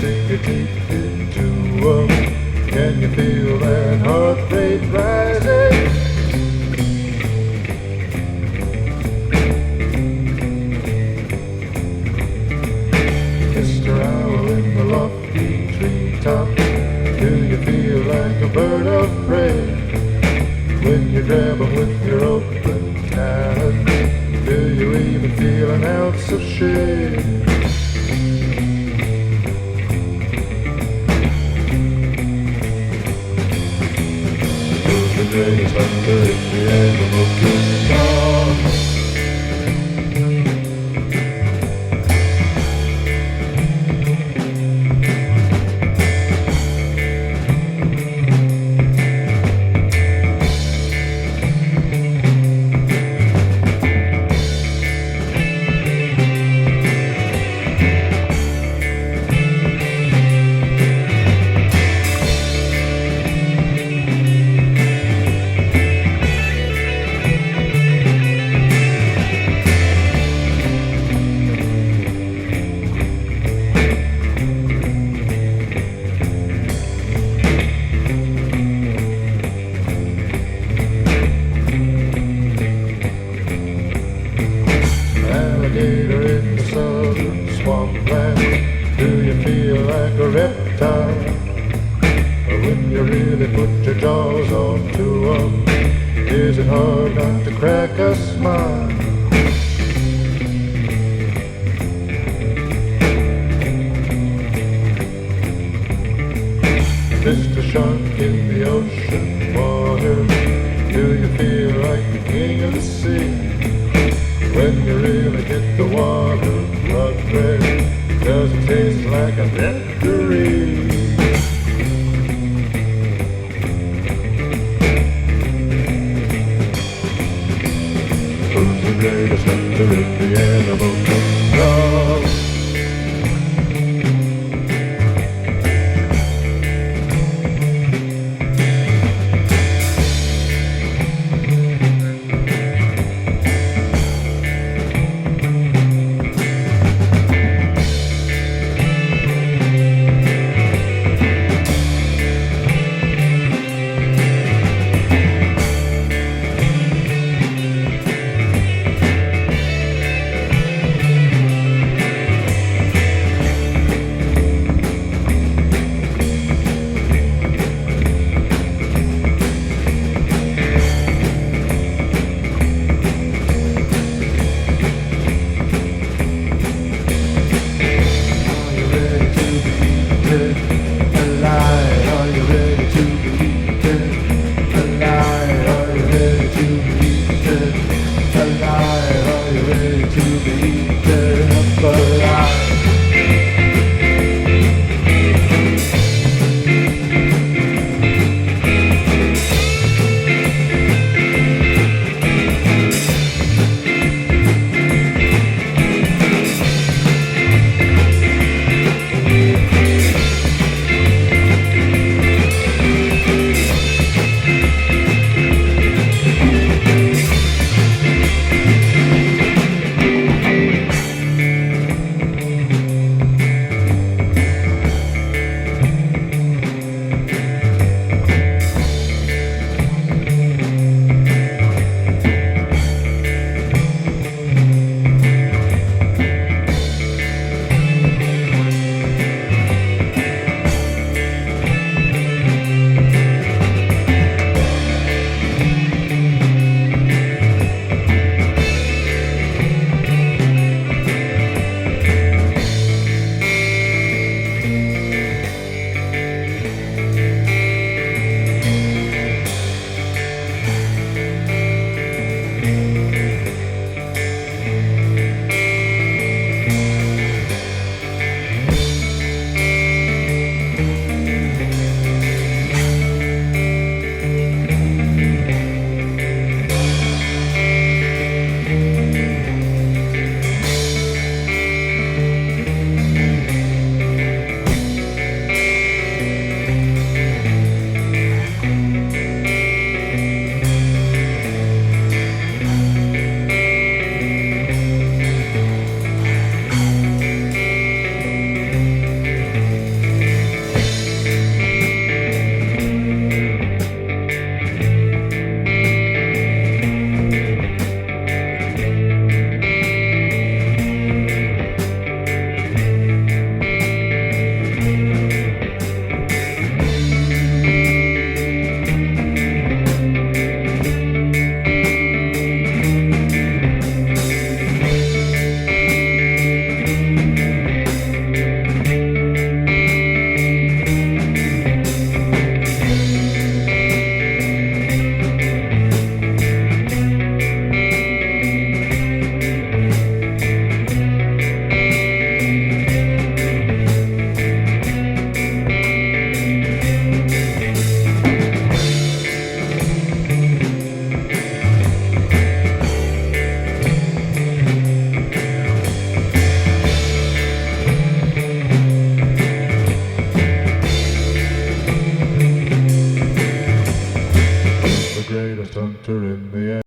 sink your teeth into 'em. Can you feel that heart rate rising? Mr. Owl in the lofty treetop, do you feel like a bird of prey? When you grab 'em with your open talons, do you even feel an ounce of shame? The greatest hunter in the animal kingdom. Alligator in the southern swampland, do you feel like a reptile? Or when you really put your jaws onto 'em, is it hard not to crack a smile? Mr. Shark in the ocean water, do you feel like the king of the sea? When you really get the water blood red, does it taste like a nectarine? Who's the greatest hunter in the animal